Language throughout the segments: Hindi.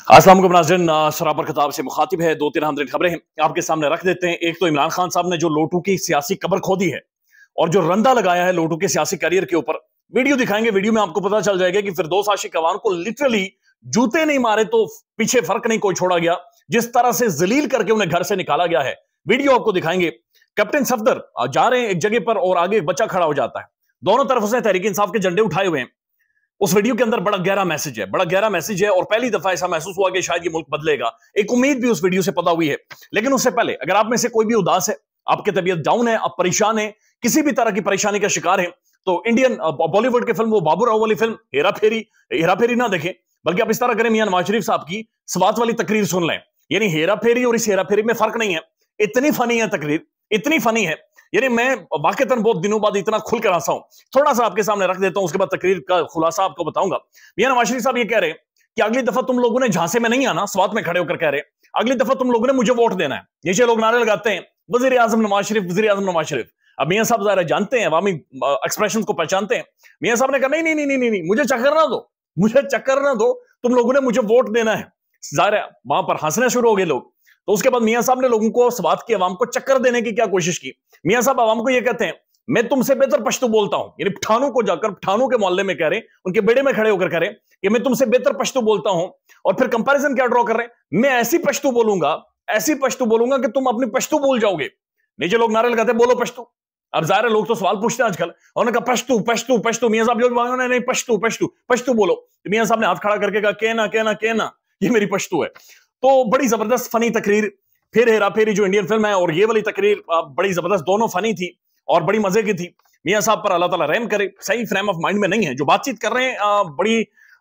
अस्सलाम वालेकुम नाज़रीन, सराबर खिताब से मुखातिब है। दो तीन अहम खबरें आपके सामने रख देते हैं। एक तो इमरान खान साहब ने जो लोटू की सियासी कब्र खोदी है और जो रंदा लगाया है लोटू के सियासी करियर के ऊपर, वीडियो दिखाएंगे। वीडियो में आपको पता चल जाएगा कि फिरदौस आशिक अवान को लिटरली जूते नहीं मारे तो पीछे फर्क नहीं कोई छोड़ा गया, जिस तरह से जलील करके उन्हें घर से निकाला गया है। वीडियो आपको दिखाएंगे। कैप्टन सफदर जा रहे हैं एक जगह पर और आगे एक बच्चा खड़ा हो जाता है, दोनों तरफ उसने तहरीक इंसाफ के झंडे उठाए हुए हैं। उस वीडियो के अंदर बड़ा गहरा मैसेज है, बड़ा गहरा मैसेज है और पहली दफा ऐसा महसूस हुआ कि शायद ये मुल्क बदलेगा। एक उम्मीद भी उस वीडियो से पैदा हुई है। लेकिन उससे पहले अगर आप में से कोई भी उदास है, आपकी तबीयत डाउन है, आप परेशान है, किसी भी तरह की परेशानी का शिकार है, तो इंडियन बॉलीवुड की फिल्म, वो बाबू राव वाली फिल्म हेरा फेरी ना देखें, बल्कि आप इस तरह करें, मियां नवाज शरीफ साहब की स्वात वाली तकरीर सुन लें। यानी हेरा फेरी और इस हेरा फेरी में फर्क नहीं है। इतनी फनी है तकरीर, इतनी फनी है। यानी मैं वाकईतन बहुत दिनों बाद इतना खुलकर हंसा हूं। थोड़ा सा आपके सामने रख देता हूं, उसके बाद तकरीर का खुलासा आपको बताऊंगा। मियां नवाज शरीफ साहब ये कह रहे हैं कि अगली दफा तुम लोगों ने झांसे में नहीं आना, स्वात में खड़े होकर कह रहे हैं अगली दफा तुम लोगों ने मुझे वोट देना है। नीचे लोग नारे लगाते हैं वजीर आजम नवाज शरीफ, वजीर आजम नवाज शरीफ। अब मियां साहब जरा जानते हैं, अवामी एक्सप्रेशन को पहचानते हैं। मियां साहब ने कहा नहीं नहीं नहीं नहीं नहीं, मुझे चक्कर ना दो, मुझे चक्कर ना दो, तुम लोगों ने मुझे वोट देना है। जाहिर वहां पर हंसने शुरू हो गए लोग। तो उसके बाद मियां साहब ने लोगों को, स्वात की आवाम को चक्कर देने की क्या कोशिश की। मियां साहब आवाम को यह कहते हैं मैं तुमसे बेहतर पश्तो बोलता हूं। यानी पठानों को जाकर, पठानों के मोहल्ले में कह रहे, उनके बेड़े में खड़े होकर कह रहे कि मैं तुमसे बेहतर पश्तो बोलता हूं। और फिर कंपैरिजन क्या ड्रॉ कर रहे हैं, मैं ऐसी पश्तो बोलूंगा, ऐसी पश्तो बोलूंगा कि तुम अपनी पश्तो भूल जाओगे। नीचे लोग नारे लगाते बोलो पश्तो। अब जाहिर है लोग तो सवाल पूछते हैं आजकल, उन्होंने कहा पश्तो पश्तो पश्तो। मियां साहब जो नहीं पश्तो पश्तो पश्तो बोलो। तो मियां साहब ने हाथ खड़ा करके कहा कहना कहना कहना, ये मेरी पश्तो है। तो बड़ी जबरदस्त फनी तकरीर। फिर हेरा फेरी जो इंडियन फिल्म है और ये वाली तकरीर बड़ी जबरदस्त, दोनों फनी थी और बड़ी मजे की थी। मियां साहब पर अल्लाह ताला रहम करे, सही फ्रेम ऑफ माइंड में नहीं है जो बातचीत कर रहे हैं, बड़ी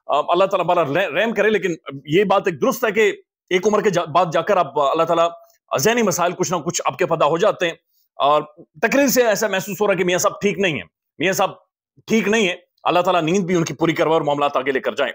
अल्लाह ताला पर रहम करे। लेकिन ये बात एक दुरुस्त है कि एक उम्र के बाद जाकर आप अल्लाह ताला ज़हनी मसाइल कुछ ना कुछ आपके पैदा हो जाते हैं। और तकरीर से ऐसा महसूस हो रहा है कि मियां साहब ठीक नहीं है, मियां साहब ठीक नहीं है। अल्लाह ताला नींद भी उनकी पूरी करवाए और मामला आगे लेकर जाए।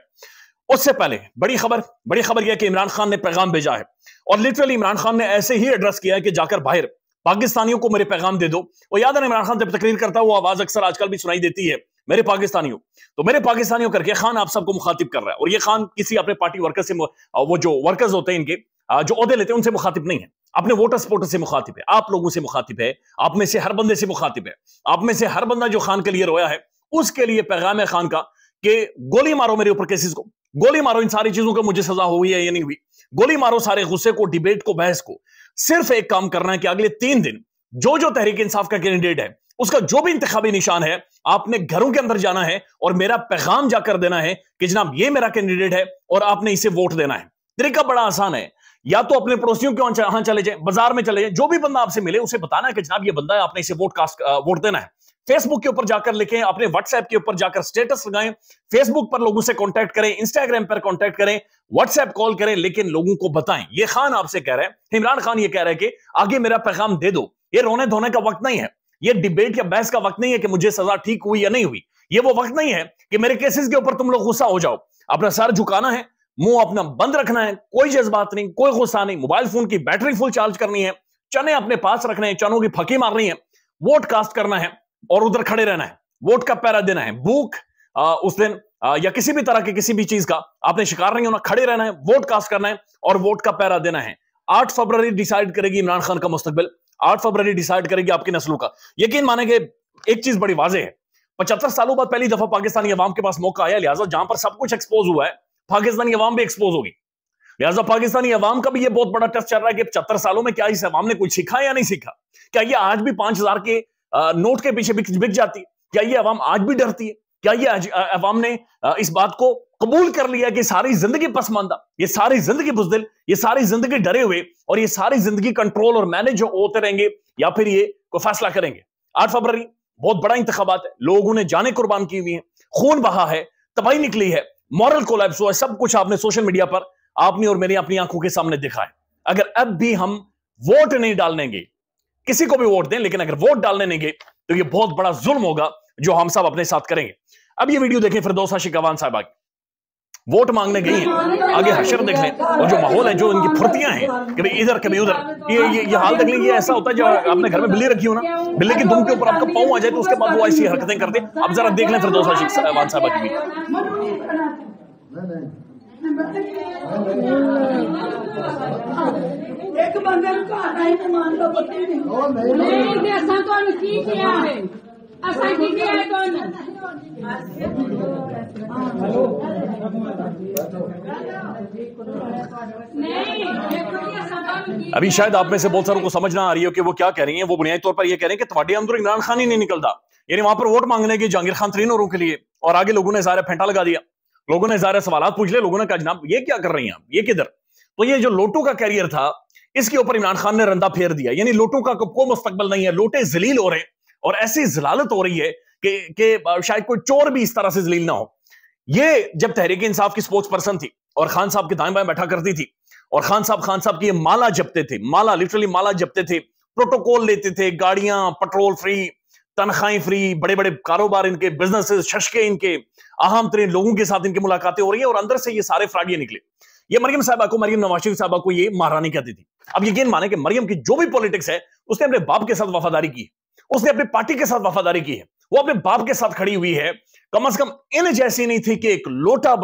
उससे पहले बड़ी खबर यह कि इमरान खान ने पैगाम भेजा है और लिटरली इमरान खान ने ऐसे ही एड्रेस किया है कि जाकर बाहर पाकिस्तानियों को मेरे पैगाम दे दो। वो याद है इमरान खान जब तकरीर करता है वो आवाज अक्सर आजकल भी सुनाई देती है, मेरे पाकिस्तानियों। तो मेरे पाकिस्तानियों करके खान आप सबको मुखातिब कर रहा है। और ये खान किसी अपने पार्टी वर्कर से, वो जो वर्कर्स होते हैं इनके, जो ओहदे लेते हैं, उनसे मुखातिब नहीं है, अपने वोटर सपोर्टर से मुखातिब है, आप लोगों से मुखातिब है, आप में से हर बंदे से मुखातिब है। आप में से हर बंदा जो खान के लिए रोया है उसके लिए पैगाम है खान का कि गोली मारो मेरे ऊपर केसेस को, गोली मारो इन सारी चीजों को, मुझे सजा हुई है या नहीं हुई, गोली मारो सारे गुस्से को, डिबेट को, बहस को। सिर्फ एक काम करना है कि अगले 3 दिन जो जो तहरीक इंसाफ का कैंडिडेट है उसका जो भी इंतखाबी निशान है, आपने घरों के अंदर जाना है और मेरा पैगाम जाकर देना है कि जनाब ये मेरा कैंडिडेट है और आपने इसे वोट देना है। तरीका बड़ा आसान है, या तो अपने पड़ोसियों के वहां चले जाए, बाजार में चले जाए, जो भी बंदा आपसे मिले उसे बताना है कि जनाब ये बंदा है, आपने इसे वोट देना है। फेसबुक के ऊपर जाकर लिखें, अपने व्हाट्सएप के ऊपर जाकर स्टेटस लगाएं, फेसबुक पर लोगों से कांटेक्ट करें, इंस्टाग्राम पर कांटेक्ट करें, व्हाट्सएप कॉल करें, लेकिन लोगों को बताएं। ये खान आपसे कह रहे हैं, इमरान खान ये कह रहे हैं कि आगे मेरा पैगाम दे दो। ये रोने धोने का वक्त नहीं है, ये डिबेट या बहस का वक्त नहीं है कि मुझे सजा ठीक हुई या नहीं हुई। ये वो वक्त नहीं है कि मेरे केसेस के ऊपर तुम लोग गुस्सा हो जाओ। अपना सर झुकाना है, मुंह अपना बंद रखना है, कोई जज्बात नहीं, कोई गुस्सा नहीं, मोबाइल फोन की बैटरी फुल चार्ज करनी है, चने अपने पास रखने हैं, चनों की फकी मारनी है, वोट कास्ट करना है और उधर खड़े रहना है, वोट का पैरा देना है। भूख उस दिन या किसी भी तरह की किसी भी चीज का आपने शिकार नहीं होना, खड़े रहना है, वोट कास्ट करना है और वोट का पैरा देना है। 8 फरवरी डिसाइड करेगी इमरान खान का मुस्तकबिल, 8 फरवरी डिसाइड करेगी आपकी नस्लों का। यकीन मानेंगे एक चीज बड़ी वाज़ेह है, 75 सालों बाद पहली दफा पाकिस्तानी अवाम के पास मौका आया, लिहाजा जहां पर सब कुछ एक्सपोज हुआ है पाकिस्तानी अवाम भी एक्सपोज होगी। लिहाजा पाकिस्तानी अवाम का भी ये बहुत बड़ा टेस्ट चल रहा है कि 75 सालों में क्या इस अवाम ने कुछ सीखा या नहीं सीखा। क्या ये आज भी 5000 के नोट के पीछे बिक जाती है? क्या ये अवाम आज भी डरती है? क्या ये अवाम ने इस बात को कबूल कर लिया कि सारी जिंदगी पसमानदा, ये सारी जिंदगी बुज़दिल, ये सारी जिंदगी डरे हुए और ये सारी जिंदगी कंट्रोल और मैनेज होते रहेंगे, या फिर ये कोई फैसला करेंगे? 8 फरवरी बहुत बड़ा इंतखाबात है, लोगों ने जाने कुर्बान की हुई है, खून बहा है, तबाही निकली है, मॉरल कोलैप्स हुआ है, सब कुछ आपने सोशल मीडिया पर आपने और मेरी अपनी आंखों के सामने देखा है। अगर अब भी हम वोट नहीं डालने गए, किसी को भी वोट दें, लेकिन अगर वोट डालने नहीं गए तो ये बहुत बड़ा जुल्म होगा जो हम सब अपने साथ करेंगे। अब ये वीडियो देखें फिरदौस आशिक अवान साहिबा की, वोट मांगने गई हैं, आगे हशर देख लें और जो माहौल है, जो इनकी फुर्तियां हैं, कभी इधर कभी उधर, ये हाल देख लें। ये ऐसा होता है जब आपने घर में बिल्ली रखी हो ना, बिल्ली की दुम के ऊपर आपका पाँव आ जाए तो उसके बाद वो ऐसी हरकतें करते। अब जरा देख लें फिरदौस आशिक अवान साहिबा की। एक बंदे घर आई मेहमान का पति नहीं असा तो की किया है असा की किया है कौन अभी शायद आप में से बहुत सारों को समझ ना आ रही हो कि वो क्या कह रही हैं। वो बुनियादी तौर पर ये कह रहे हैं कि तुम्हारे अंदर इमरान खान ही नहीं निकलता, यानी वहां पर वोट मांगने की जहांगीर खान 3 औरों के लिए, और आगे लोगों ने ज़ाहिर फेंटा लगा दिया, लोगों ने ज़ाहिर सवाल पूछ लिया, लोगों ने कहा जनाब ये क्या कर रही हैं आप, ये किधर। तो ये जो लोटू का कैरियर था इसके ऊपर इमरान खान ने रंदा फेर दिया, यानी लोटू का कोई मुस्तकबल नहीं है, लोटे जलील हो रहे हैं और ऐसी जलालत हो रही है कि शायद कोई चोर भी इस तरह से जलील ना हो। ये जब तहरीक इंसाफ की स्पोक्स पर्सन थी और खान साहब के दाएं बाएं बैठा करती थी और खान साहब की ये माला जपते थे, माला लिटरली माला जपते थे, प्रोटोकॉल लेते थे, गाड़ियां पेट्रोल फ्री, तनख्वाहें फ्री, बड़े बड़े कारोबार इनके, बिजनेसेस शशके इनके, अहम तरीन लोगों के साथ इनकी मुलाकातें हो रही है और अंदर से ये सारे फ्राडिये निकले। ये मरियम साहबा को, मरियम नवाज शरीफ साहबा को ये महारानी कहती थी। अब यकीन माने कि मरियम की जो भी पॉलिटिक्स है उसने अपने बाप के साथ वफादारी की, उसने अपनी पार्टी के साथ वफादारी की है, वो अपने बाप के साथ खड़ी हुई है। कम से कम इन जैसी नहीं थी कि एक लोटा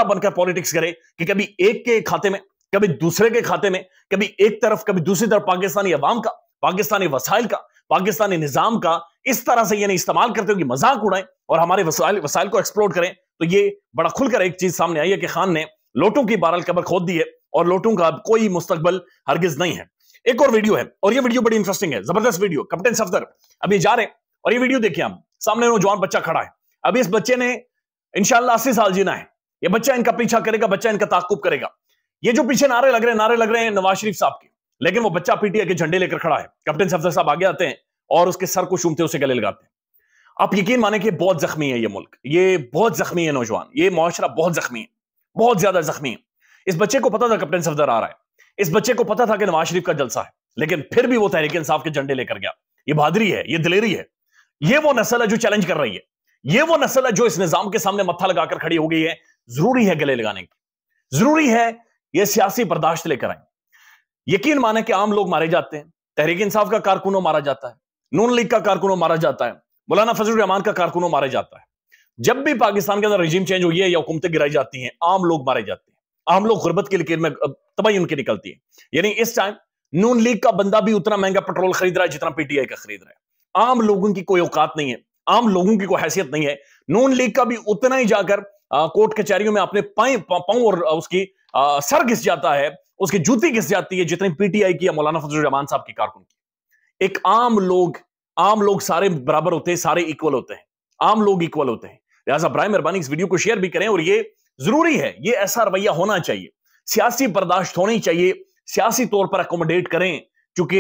बनकर पॉलिटिक्स करे कि कभी एक के खाते में, कभी दूसरे के खाते में, कभी एक तरफ कभी दूसरी तरफ पाकिस्तानी अवाम का, पाकिस्तानी वसाइल का, पाकिस्तानी निजाम का इस तरह से यानी इस्तेमाल करते हो कि मजाक उड़ाएं और हमारे वसाइल को एक्सप्लोर करें। तो ये बड़ा खुलकर एक चीज सामने आई है कि खान ने लोटों की बारल कबर खोद दी है और लोटों का कोई मुस्तकबल हरगिज नहीं है। एक और वीडियो है और ये वीडियो बड़ी इंटरेस्टिंग है, जबरदस्त वीडियो। कैप्टन सफदर अभी जा रहे हैं और ये वीडियो देखिए हम, सामने नौजवान बच्चा खड़ा है। अभी इस बच्चे ने इंशाल्लाह 80 साल जीना है, ये बच्चा इनका पीछा करेगा, बच्चा इनका ताकुब करेगा। ये जो पीछे नारे लग रहे हैं नवाज शरीफ साहब के, लेकिन वो बच्चा पीटीआई के झंडे लेकर खड़ा है। कैप्टन सफदर साहब आगे आते हैं और उसके सर को चूमते उसे गले लगाते हैं। आप यकीन माने कि बहुत जख्मी है ये मुल्क, ये बहुत जख्मी है नौजवान, ये मुआशरा बहुत जख्मी है, बहुत ज्यादा जख्मी है। इस बच्चे को पता था कैप्टन सफदर आ रहा है, इस बच्चे को पता था कि नवाज शरीफ का जलसा है, लेकिन फिर भी वो तहरीक इंसाफ के झंडे लेकर गया। ये बहादुरी है, ये दिलेरी है, ये वो नस्ल है जो चैलेंज कर रही है, ये वो नस्ल है जो इस निजाम के सामने मत्था लगाकर खड़ी हो गई है। जरूरी है गले लगाने की, जरूरी है ये सियासी बर्दाश्त लेकर आए। यकीन माने कि आम लोग मारे जाते हैं, तहरीक इंसाफ का कारकुनों मारा जाता है, नून लीग का कारकुनों मारा जाता है, मौलाना फजलुर रहमान का कारकुनों मारा जाता है। जब भी पाकिस्तान के अंदर रजीम चेंज हुई है या हुकूमतें गिराई जाती हैं, आम लोग मारे जाते हैं, आम लोग गुर्बत की लकीर में तबाही उनकी निकलती है। यानी इस टाइम नून लीग का बंदा भी उतना महंगा पेट्रोल खरीद रहा है जितना पीटीआई का खरीद रहा है। आम लोगों की कोई औकात नहीं है, आम लोगों की कोई हैसियत नहीं है। नून लीग का भी उतना ही जाकर कोर्ट कचहरियों में अपने पांव और उसकी सर घिस जाता है, उसकी जूती घिस जाती है जितनी पीटीआई की या मौलाना फजलुर रहमान साहब की कारकुन की। एक आम लोग सारे बराबर होते हैं, सारे इक्वल होते हैं, आम लोग इक्वल होते हैं। लिहाजा बराए मेहरबानी इस वीडियो को शेयर भी करें और ये जरूरी है, ये ऐसा रवैया होना चाहिए, सियासी बर्दाश्त होनी चाहिए, सियासी तौर पर अकोमोडेट करें, क्योंकि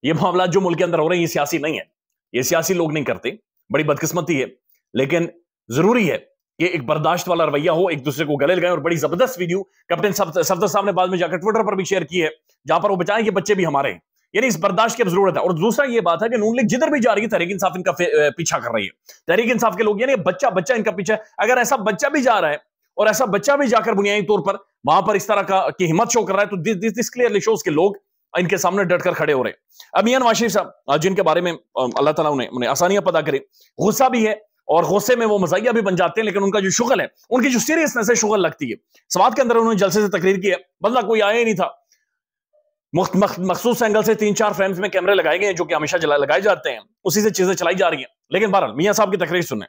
ये मामला जो मुल्क के अंदर हो रहे हैं ये सियासी नहीं है, ये सियासी लोग नहीं करते, बड़ी बदकिस्मती है। लेकिन जरूरी है कि एक बर्दाश्त वाला रवैया हो, एक दूसरे को गले लगाएं। और बड़ी जबरदस्त वीडियो कैप्टन सफदर साहब ने बाद में जाकर ट्विटर पर भी शेयर की है, जहां पर वो बचाएं कि बच्चे भी हमारे हैं, यानी इस बर्दाश्त की जरूरत है। और दूसरा ये बात है कि नून लीग जिधर भी जा रही है तहरीक इंसाफ इनका पीछा कर रही है, तहरीक इंसाफ के लोग, यानी बच्चा इनका पीछा। अगर ऐसा बच्चा भी जा रहा है और ऐसा बच्चा भी जाकर बुनियादी तौर पर वहां पर इस तरह की हिम्मत शो कर रहा है, तो दिस क्लियरली शोज के लोग इनके सामने डटकर खड़े हो रहे हैं। अब मियां नवाज शरीफ साहब जिनके बारे में अल्लाह ताला उन्हें आसानियां पता करे, गुस्सा भी है और गुस्से में वो मजाइया भी बन जाते हैं, लेकिन उनका जो शुगल है, उनकी जो सीरियसनेस है शुगल लगती है। स्वात के अंदर उन्होंने जलसे से तकरीर की है, बदला कोई आया ही नहीं था, मखसूस एंगल से 3-4 फ्रेम्स में कैमरे लगाए गए जो कि हमेशा लगाए जाते हैं, उसी से चीजें चलाई जा रही हैं। लेकिन बहरहाल मियां साहब की तकरीर सुनने,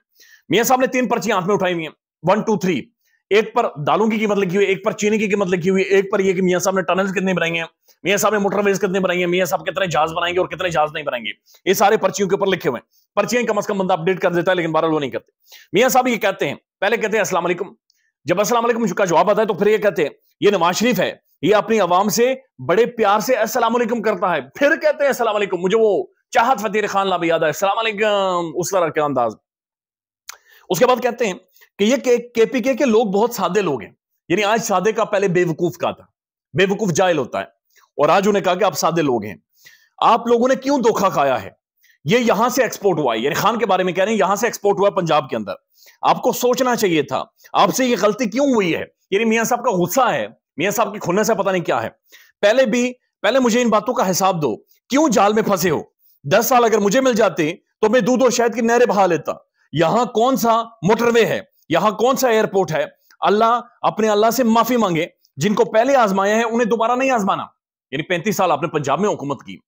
मियां साहब ने 3 पर्चियां हाथ में उठाई हुई हैं, 1 2 3। एक पर दालों की कीमत लिखी हुई है, एक पर चीनी की कीमत लिखी हुई है, एक पर यह कि मियां साहब ने टनल्स कितने बनाई हैं, मियां साहब ने मोटरवेज कितने बनाई हैं, मियां साहब कितने जहाज बनाएंगे और कितने जहाज नहीं बनाएंगे, ये सारे पर्चियों के ऊपर लिखे हुए हैं। पर्चियां कम से कम बंदा अपडेट कर देता है, लेकिन बहरहाल वो नहीं करते। मियां साहब ये कहते हैं, पहले कहते हैं अस्सलाम वालेकुम, जब अस्सलाम वालेकुम का जवाब आता है तो फिर ये कहते हैं ये नवाज शरीफ है, ये अपनी आवाम से बड़े प्यार से अस्सलाम वालेकुम करता है, फिर कहते हैं अस्सलाम वालेकुम। मुझे वो चाहत फतेह खान ला भी याद है, अस्सलाम वालेकुम, उस तरह का अंदाज। उसके बाद कहते हैं कि ये केपीके के लोग बहुत सादे लोग हैं, यानी आज सादे का पहले बेवकूफ का था, बेवकूफ जाहिल होता है, और आज उन्हें कहा कि आप सादे लोग हैं, आप लोगों ने क्यों धोखा खाया है, ये यहां से एक्सपोर्ट हुआ है, यानी खान के बारे में कह रहे हैं यहां से एक्सपोर्ट हुआ है पंजाब के अंदर, आपको सोचना चाहिए था, आपसे ये गलती क्यों हुई है। यानी मियां साहब का गुस्सा है, मियां साहब की खुन्नस से पता नहीं क्या है। पहले मुझे इन बातों का हिसाब दो, क्यों जाल में फंसे हो। 10 साल अगर मुझे मिल जाते तो मैं दूध और शहद की नहरें बहा लेता। यहां कौन सा मोटरवे है, यहां कौन सा एयरपोर्ट है, अल्लाह अपने अल्लाह से माफी मांगे। जिनको पहले आजमाया है उन्हें दोबारा नहीं आजमाना। यानी 35 साल आपने पंजाब में हुकूमत की,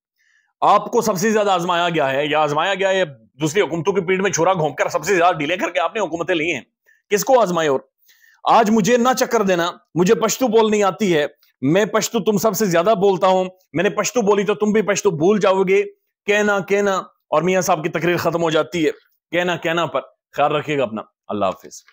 आपको सबसे ज्यादा आजमाया गया है या आजमाया गया है दूसरी हुकूमतों की पीठ में छुरा घोंपकर सबसे ज्यादा डिले करके आपने हुकूमतें ली हैं। किसको आजमाए? और आज मुझे ना चक्कर देना, मुझे पश्तू बोलनी आती है, मैं पश्तू तुम सबसे ज्यादा बोलता हूं, मैंने पश्तू बोली तो तुम भी पश्तू भूल जाओगे, कहना कहना और मियां साहब की तकरीर खत्म हो जाती है कहना कहना पर। ख्याल रखिएगा अपना। अल्लाह हाफिज।